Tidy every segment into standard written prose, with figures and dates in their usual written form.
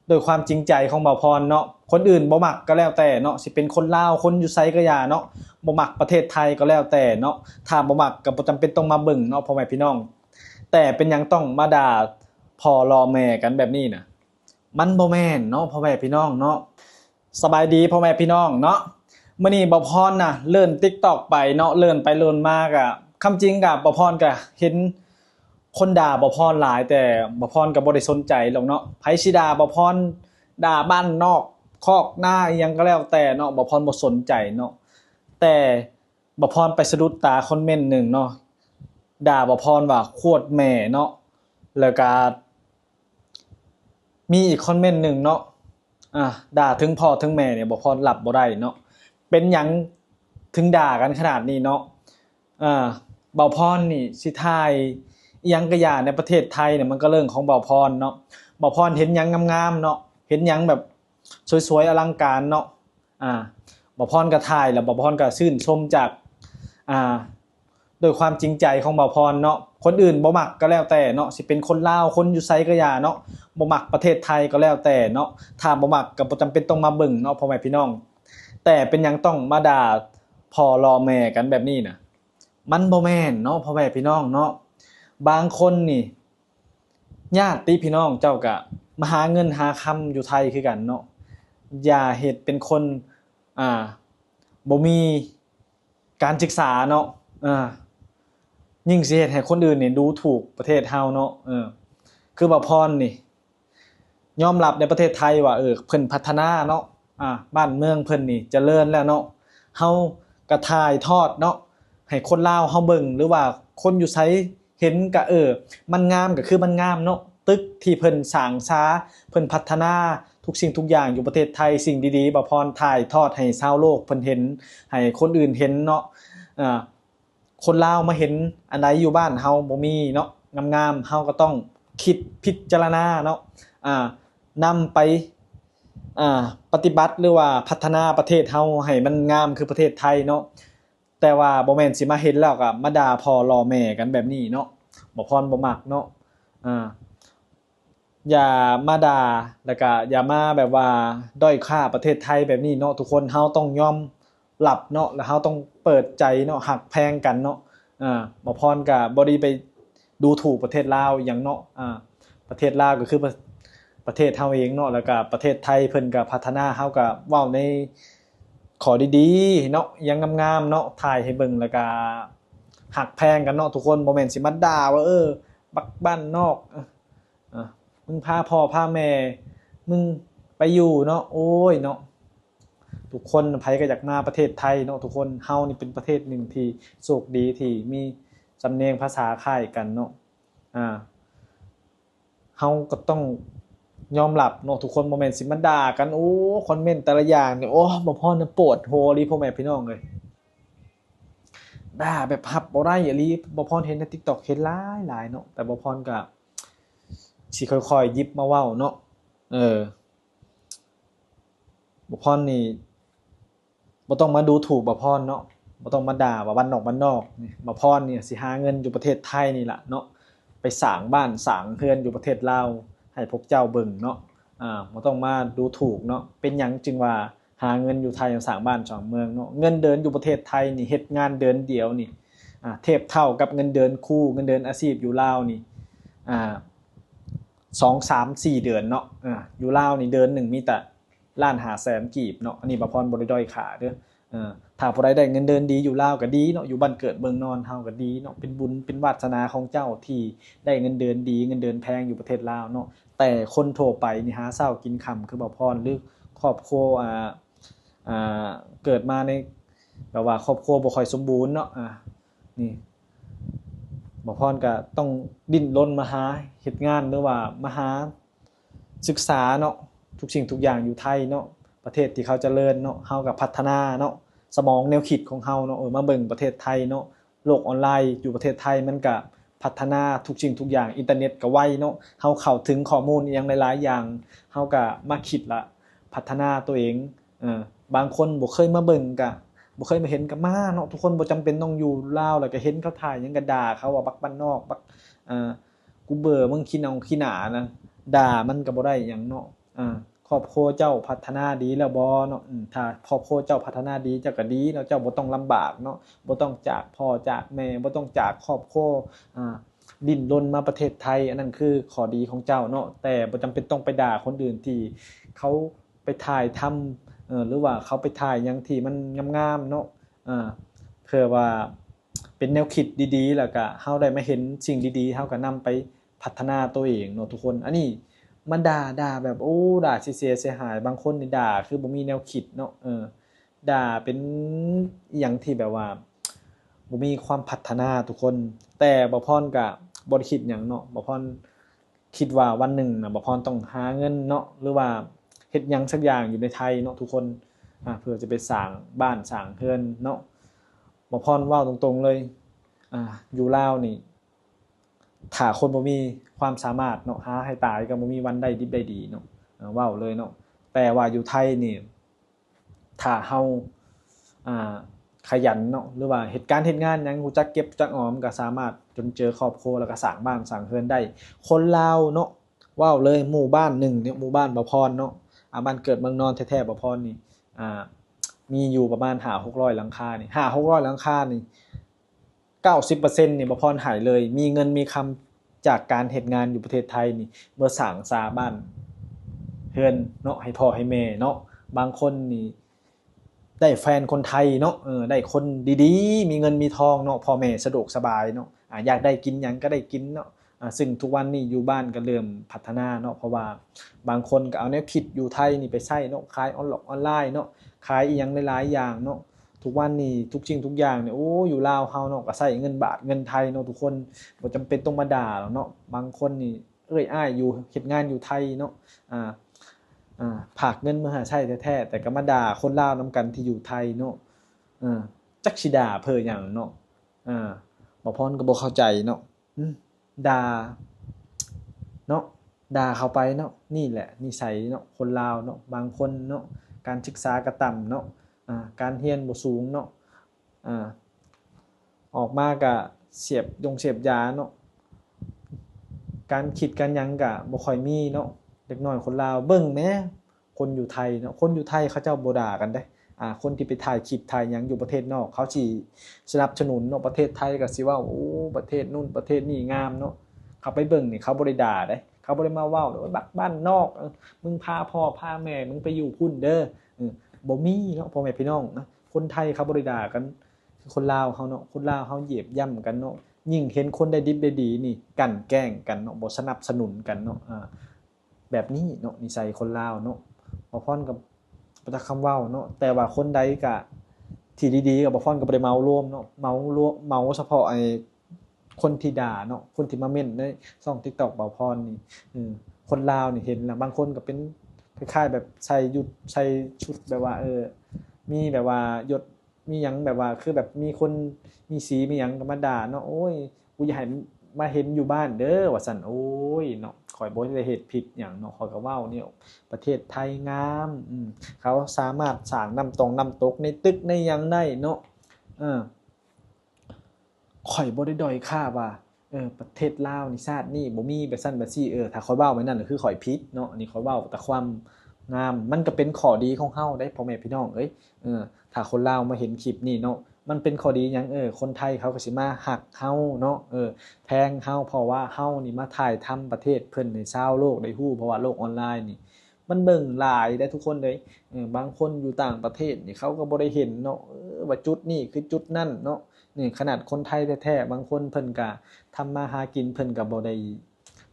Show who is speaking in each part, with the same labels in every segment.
Speaker 1: โดยความจริงใจของบ่าวพรเนาะคนอื่นบ่มักก็แล้วแต่เนาะสิเป็นคนลาวคนอยู่ไสก็อย่าเนาะบ่มักประเทศไทยก็แล้วแต่เนาะถ้าบ่มักก็บ่จำเป็นต้องมาเบิ่งเนาะพ่อแม่พี่น้องแต่เป็นหยังต้องมาด่าพ่อรอแม่กันแบบนี้น่ะมันบ่แม่นเนาะพ่อแม่พี่น้องเนาะสบายดีพ่อแม่พี่น้องเนาะมื้อนี้บ่าวพรน่ะเลื่อน TikTok ไปเนาะเลื่อนไปเลื่อนมาก็คำจริงก็บ่าวพรก็เห็นคนด่าบ่าวพรหลายแต่บ่าวพรก็บ่ได้สนใจหรอกเนาะไผสิด่าบ่าวพรด่าบ้านนอกคอกหน้าอิหยังก็แล้วแต่เนาะบ่าวพรบ่สนใจเนาะแต่บ่าวพรไปสะดุดตาคอมเมนต์นึงเนาะด่าบ่าวพรว่าโคตรแม่เนาะแล้วก็มีอีกคอมเมนต์นึงเนาะด่าถึงพ่อถึงแม่เนี่ยบ่าวพรรับบ่ได้เนาะเป็นหยังถึงด่ากันขนาดนี้เนาะบ่าวพรนี่สิทายอิหยังก็อย่าในประเทศไทยเนี่ยมันก็เรื่องของบ่าวพรเนาะบ่าวพรเห็นหยังงามๆเนาะเห็นหยังแบบสวยๆอลังการเนาะบ่าวพรก็ทายแล้วบ่าวพรก็ชื่นชมจากโดยความจริงใจของบ่าวพรเนาะคนอื่นบ่มักก็แล้วแต่เนาะสิเป็นคนลาวคนอยู่ไสก็อย่าเนาะบ่มักประเทศไทยก็แล้วแต่เนาะถ้าบ่มักก็บ่จำเป็นต้องมาเบิ่งเนาะพ่อแม่พี่น้องแต่เป็นหยังต้องมาด่าพ่อรอแม่กันแบบนี้น่ะมันบ่แม่นเนาะพ่อแม่พี่น้องเนาะบางคนนี่ญาติพี่น้องเจ้าก็มาหาเงินหาคำอยู่ไทยคือกันเนาะอย่าเฮ็ดเป็นคนบ่มีการศึกษาเนาะยิ่งสิเฮ็ดให้คนอื่นนี่ดูถูกประเทศเฮาเนาะคือบ่าวพรนี่ยอมรับในประเทศไทยว่าเพิ่นพัฒนาเนาะบ้านเมืองเพิ่นนี่เจริญแล้วเนาะเฮาก็ถ่ายทอดเนาะให้คนลาวเฮาเบิ่งหรือว่าคนอยู่ไสเห็นก็มันงามก็คือมันงามเนาะตึกที่เพิ่นสร้างสาเพิ่นพัฒนาทุกสิ่งทุกอย่างอยู่ประเทศไทยสิ่งดีๆบ่าวพรถ่ายทอดให้ชาวโลกเพิ่นเห็นให้คนอื่นเห็นเนาะคนลาวมาเห็นอันใดอยู่บ้านเฮาบ่มีเนาะงามๆเฮาก็ต้องคิดพิจารณาเนาะนำไปปฏิบัติหรือว่าพัฒนาประเทศเฮาให้มันงามคือประเทศไทยเนาะแต่ว่าบ่แม่นสิมาเห็นแล้วก็มาด่าพ่อรอแม่กันแบบนี้เนาะบ่พรบ่มักเนาะอย่ามาด่าแล้วก็อย่ามาแบบว่าด้อยค่าประเทศไทยแบบนี้เนาะทุกคนเฮาต้องยอมรับเนาะแล้วเฮาต้องเปิดใจเนาะหักแพงกันเนาะบ่พรก็บ่ได้ไปดูถูกประเทศลาวหยังเนาะประเทศลาวก็คือประเทศเฮาเองเนาะแล้วก็ประเทศไทยเพิ่นก็พัฒนาเฮาก็เว้าในขอดีๆเนาะยังงามๆเนาะถ่ายให้เบิ่งแล้วก็หักแพงกันเนาะทุกคนบ่แม่นสิมาด่าว่าบักบ้านนอกมึงพาพ่อพาแม่มึงไปอยู่เนาะโอ้ยเนาะทุกคนไผก็อยากมาประเทศไทยเนาะทุกคนเฮานี่เป็นประเทศหนึ่งที่โชคดีที่มีสำเนียงภาษาคล้ายกันเนาะเฮาก็ต้องยอมรับเนาะทุกคนบ่แม่นสิมาด่ากันโอ้คอมเมนต์แต่ละอย่างนี่โอ้บ่พอน่ะปวดโหลิพ่อแม่พี่น้องเอ้ยด่าแบบรับบ่ได้อีหลีบ่พรเห็นใน TikTok เห็นหลายๆเนาะแต่บ่พรก็สิค่อยๆหยิบมาเว้าเนาะบ่พรนี่บ่ต้องมาดูถูกบ่พรเนาะบ่ต้องมาด่าว่าบ้านนอกนี่บ่พรนี่สิหาเงินอยู่ประเทศไทยนี่ล่ะเนาะไปสร้างบ้านสร้างเรือนอยู่ประเทศลาวให้พวกเจ้าเบิ่งเนาะบ่ต้องมาดูถูกเนาะเป็นหยังจึงว่าหาเงินอยู่ไทยสร้างบ้านสร้างเมืองเนาะเงินเดือนอยู่ประเทศไทยนี่เฮ็ดงานเดือนเดียวนี่เทียบเท่ากับเงินเดือนครูเงินเดือนอาชีพอยู่ลาวนี่2 3 4เดือนเนาะอยู่ลาวนี่เดือนนึงมีแต่1,500,000กีบเนาะอันนี้บ่พรบ่ได้ด้อยค่าเด้อถ้าผู้ใดได้เงินเดือนดีอยู่ลาวก็ดีเนาะอยู่บ้านเกิดเมืองนอนเฮาก็ดีเนาะเป็นบุญเป็นวาสนาของเจ้าที่ได้เงินเดือนดีเงินเดือนแพงอยู่ประเทศลาวเนาะแต่คนทั่วไปนี่หาเช้ากินค่ำคือบ่พรหรือครอบครัวเกิดมาในแบบว่าครอบครัวบ่ค่อยสมบูรณ์เนาะนี่บ่พรก็ต้องดิ้นรนมาหาเฮ็ดงานหรือว่ามาหาศึกษาเนาะทุกสิ่งทุกอย่างอยู่ไทยเนาะประเทศที่เขาเจริญเนาะเฮาก็พัฒนาเนาะสมองแนวคิดของเฮาเนาะมาเบิ่งประเทศไทยเนาะโลกออนไลน์อยู่ประเทศไทยมันก็พัฒนาทุกสิ่งทุกอย่างอินเทอร์เน็ตก็ไวเนาะเฮาเข้าถึงข้อมูลอีหยังหลายๆอย่างเฮาก็มาคิดละพัฒนาตัวเองบางคนบ่เคยมาเบิ่งก็บ่เคยมาเห็นก็มาเนาะทุกคนบ่จำเป็นต้องอยู่ลาวแล้วก็เห็นเขาถ่ายหยังก็ด่าเขาว่าบักบ้านนอกบักกูเบื่อมึงขี้หน้านะด่ามันก็บ่ได้หยังเนาะ ครอบครัวเจ้าพัฒนาดีแล้วบ่เนาะถ้าครอบครัวเจ้าพัฒนาดีเจ้าก็ดีเนาะเจ้าบ่ต้องลำบากเนาะบ่ต้องจากพ่อจากแม่บ่ต้องจากครอบครัวดิ้นรนมาประเทศไทยอันนั้นคือข้อดีของเจ้าเนาะแต่บ่จำเป็นต้องไปด่าคนอื่นที่เขาไปถ่ายทำหรือว่าเขาไปถ่ายหยังที่มันงามๆเนาะเพื่อว่าเป็นแนวคิดดีๆแล้วก็เฮาได้มาเห็นสิ่งดีๆเฮาก็นำไปพัฒนาตัวเองเนาะทุกคนอันนี้มันด่าแบบโอ้ด่าเสียเสียหายบางคนนี่ด่าคือบ่มีแนวคิดเนาะด่าเป็นอหยังที่แบบว่าบ่มีความพัฒนาทุกคนแต่บ่พรก็บ่ได้คิดหยังเนาะบ่พรคิดว่าวันหนึ่งน่ะบ่พรต้องหาเงินเนาะหรือว่าเฮ็ดหยังสักอย่างอยู่ในไทยเนาะทุกคนเพื่อจะไปสร้างบ้านสร้างเรือนเนาะบ่พรเว้าตรงๆเลยอยู่ลาวนี่ถ้าคนบ่มีความสามารถเนาะหาให้ตายก็บ่มีวันได้ดิบได้ดีเนาะเว้าเลยเนาะแต่ว่าอยู่ไทยนี่ถ้าเฮาขยันเนาะหรือว่าเหตุการณ์เฮ็ดงานหยังรู้จักเก็บรู้จักออมก็สามารถจนเจอครอบครัวแล้วก็สร้างบ้านสร้างเรือนได้คนลาวเนาะเว้าเลยหมู่บ้านหนึ่งเนี่ยหมู่บ้านบ่พรเนาะบ้านเกิดเมืองนอนแท้ๆบ่พรนี่มีอยู่ประมาณ500-600หลังคานี่500-600หลังคานี่90%นี่บ่พรหายเลยมีเงินมีคำจากการเฮ็ดงานอยู่ประเทศไทยนี่เมื่อสร้างซาบ้านเรือนเนาะให้พ่อให้แม่เนาะบางคนนี่ได้แฟนคนไทยเนาะได้คนดีๆมีเงินมีทองเนาะพ่อแม่สะดวกสบายเนาะอยากได้กินหยังก็ได้กินเนาะซึ่งทุกวันนี้อยู่บ้านก็เริ่มพัฒนาเนาะเพราะว่าบางคนก็เอาแนวคิดอยู่ไทยนี่ไปใช้เนาะขายออนไลน์เนาะขายอีหยังหลายๆอย่างเนาะทุกวันนี้ทุกสิ่งทุกอย่างเนี่ยโอ้อยู่ลาวเฮาเนาะก็ใช้เงินบาทเงินไทยเนาะทุกคนบ่จำเป็นต้องมาด่าหรอกเนาะบางคนนี่อ้ายอยู่เฮ็ดงานอยู่ไทยเนาะผากเงินมาหาใช้แท้ๆแต่ก็มาด่าคนลาวนํกันที่อยู่ไทยเนาะจักสิด่าเพื่อหยังเนาะบ่พรก็บ่เข้าใจเนาะด่าเนาะด่าเข้าไปเนาะนี่แหละนิสัยเนาะคนลาวเนาะบางคนเนาะการศึกษาก็ต่ำเนาะการเรียนบ่สูงเนาะออกมาก็เสียบยาเนาะการคิดการหยังก็บ่ค่อยมีเนาะเด็กน้อยคนลาวเบิ่งแหมคนอยู่ไทยเนาะคนอยู่ไทยเขาเจ้าบ่ด่ากันเด้คนที่ไปถ่ายคลิปถ่ายหยังอยู่ประเทศนอกเขาสิสนับสนุนเนาะประเทศไทยก็สิว่าโอ้ประเทศนู่นประเทศนี่งามเนาะเขาไปเบิ่งนี่เขาบ่ได้ด่าเด้เขาบ่ได้มาเว้าว่าบักบ้านนอกมึงพาพ่อพาแม่มึงไปอยู่พุ่นเด้อบ่มีเนาะพ่อแม่พี่น้องนะคนไทยเขาบ่ได้ด่ากันคนลาวเฮาเนาะคนลาวเฮาเหยียบย่ำกันเนาะยิ่งเห็นคนได้ดิบได้ดีนี่กั่นแกล้งกันเนาะบ่สนับสนุนกันเนาะแบบนี้เนาะนิสัยคนลาวเนาะบ่พรกับบ่จักคำเว้าเนาะแต่ว่าคนใดก็ที่ดีๆก็บ่พรก็บ่ได้เมารวมเนาะเมารวมเมาเฉพาะไอ้คนที่ด่าเนาะคนที่มาเม้นในช่อง TikTok บ่พรนี่คนลาวนี่เห็นแล้วบางคนก็เป็นคล้ายๆแบบใส่ชุดแบบว่ามีแบบว่ายศมีหยังแบบว่าคือแบบมีคนมีสีมีหยังก็มาด่าเนาะโอ้ยกูอยากให้มาเห็นอยู่บ้านเด้อว่าซั่นโอ้ยเนาะข้อยบ่ได้เฮ็ดผิดหยังเนาะข้อยก็เว้าเนี่ยประเทศไทยงามเขาสามารถสร้างน้ำตกในตึกในหยังได้เนาะข้อยบ่ได้ด้อยค่าว่าประเทศลาวนี่ชาตินี้บ่มีแบบซั่นแบบซี่ถ้าข้อยเว้าไว้นั่นก็คือข้อยผิดเนาะอันนี้ข้อยเว้าแต่ความงามมันก็เป็นข้อดีของเฮาได้พ่อแม่พี่น้องเอ้ยถ้าคนลาวมาเห็นคลิปนี้เนาะมันเป็นข้อดีหยังคนไทยเขาก็สิมาฮักเฮาเนาะแพงเฮาเพราะว่าเฮานี่มาถ่ายทำประเทศเพิ่นให้ชาวโลกได้ฮู้เพราะว่าโลกออนไลน์นี่มันเบิ่งหลายได้ทุกคนเลยบางคนอยู่ต่างประเทศนี่เขาก็บ่ได้เห็นเนาะว่าจุดนี้คือจุดนั้นเนาะนี่ขนาดคนไทยแท้ๆบางคนเพิ่นก็ทำมาหากินเพิ่นก็บ่ได้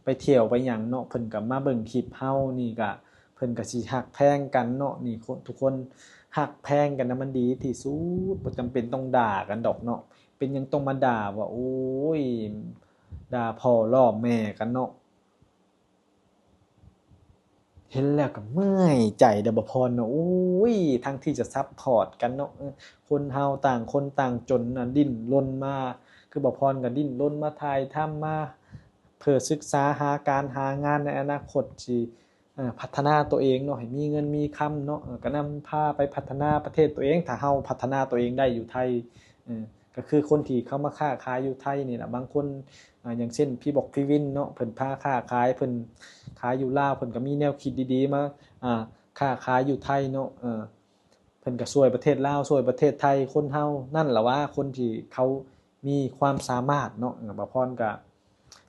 Speaker 1: ไปเที่ยวไปหยังเนาะเพิ่นก็มาเบิ่งคลิปเฮานี่ก็เพิ่นก็สิฮักแพงกันเนาะนี่ทุกคนฮักแพงกันนะมันดีที่สุดบ่จำเป็นต้องด่ากันดอกเนาะเป็นหยังต้องมาด่าว่าโอ้ยด่าพ่อล่อแม่กันเนาะเห็นแล้วก็เมื่อยใจเด้อบ่พรเนาะโอ้ยทั้งที่จะซัปพอร์ตกันเนาะคนเฮาต่างคนต่างจนน่ะดิ้นรนมาคือบ่พรก็ดิ้นรนมาถ่ายทำมาเพื่อศึกษาหาการหางานในอนาคตสิพัฒนาตัวเองเนาะให้มีเงินมีคำเนาะก็นำพาไปพัฒนาประเทศตัวเองถ้าเฮาพัฒนาตัวเองได้อยู่ไทยก็คือคนที่เขามาค้าขายอยู่ไทยนี่แหละบางคนอย่างเช่นพี่บอกพี่วินเนาะเพิ่นพาค้าขายเพิ่น ขายอยู่ลาวเพิ่นก็มีแนวคิดดีๆมาค้าขายอยู่ไทยเนาะเพิ่นก็ช่วยประเทศลาวช่วยประเทศไทยคนเฮานั่นล่ะว่าคนที่เขามีความสามารถเนาะบ่พรก็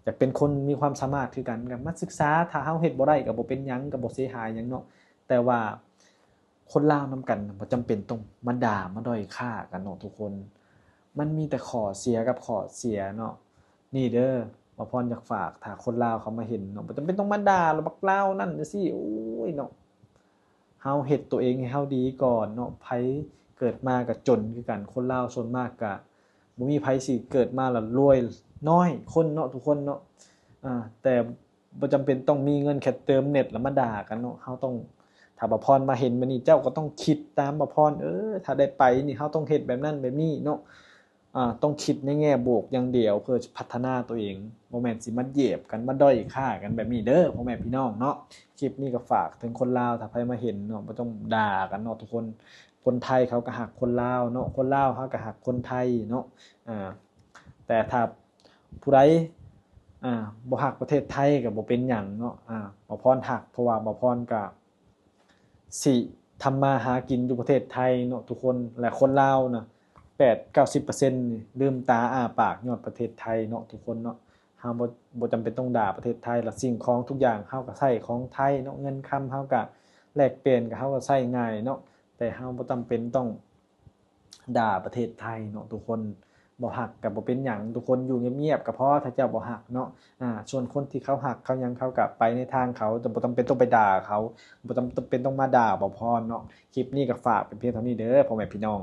Speaker 1: อยากเป็นคนมีความสามารถคือกันก็มาศึกษาถ้าเฮาเฮ็ดบ่ได้ก็บ่เป็นหยังก็บ่เสียหายหยังเนาะแต่ว่าคนลาวนำกันบ่จำเป็นต้องมาด่ามาด้อยค่ากันเนาะทุกคนมันมีแต่ข้อเสียกับข้อเสียเนาะนี่เด้อบ่พรอยากฝากถ้าคนลาวเขามาเห็นเนาะบ่จำเป็นต้องมาด่าแล้วบักลาวนั่นจังซี่โอ้ยเนาะ เฮาเฮ็ดตัวเองให้เฮาดีก่อนเนาะไผเกิดมาก็จนคือกันคนลาวส่วนมากก็บ่มีไผสิเกิดมาแล้วรวยน้อยคนเนาะทุกคนเนาะแต่บ่จำเป็นต้องมีเงินแค่เติมเน็ตแล้วมาด่ากันเนาะเฮาต้องถ้าบ่พรมาเห็นบัดนี้เจ้าก็ต้องคิดตามบ่พรถ้าได้ไปนี่เฮาต้องเฮ็ดแบบนั้นแบบนี้เนาะต้องคิดในแง่บวกอย่างเดียวเพื่อพัฒนาตัวเองบ่แม่นสิมาเหยียบกันมาด้อยค่ากันแบบนี้เด้อพ่อแม่พี่น้องเนาะคลิปนี้ก็ฝากถึงคนลาวถ้าใครมาเห็นเนาะบ่ต้องด่ากันเนาะทุกคนคนไทยเขาก็ฮักคนลาวเนาะคนลาวเขาก็ฮักคนไทยเนาะอ่าแต่ถ้าผู้ใดบ่ฮักประเทศไทยก็บ่เป็นหยังเนาะบ่พรฮักเพราะว่าบ่พรก็สิทำมาหากินอยู่ประเทศไทยเนาะทุกคนและคนลาวน่ะ 8-90%นี่ลืมตาอ้าปากยอดประเทศไทยเนาะทุกคนเนาะเฮาบ่จำเป็นต้องด่าประเทศไทยละสิ่งของทุกอย่างเฮาก็ใช้ของไทยเนาะเงินคำเฮาก็แลกเปลี่ยนก็เฮาก็ใช้ง่ายเนาะแต่เฮาบ่จำเป็นต้องด่าประเทศไทยเนาะทุกคนบ่ฮักก็บ่เป็นหยังทุกคนอยู่เงียบๆก็พอถ้าเจ้าบ่ฮักเนาะส่วนคนที่เขาฮักเขาหยังเขาก็ไปในทางเขาแต่บ่จำเป็นต้องไปด่าเขาบ่จำเป็นต้องมาด่าบ่พรเนาะคลิปนี้ก็ฝากเป็นเพียงเท่านี้เด้อพ่อแม่พี่น้อง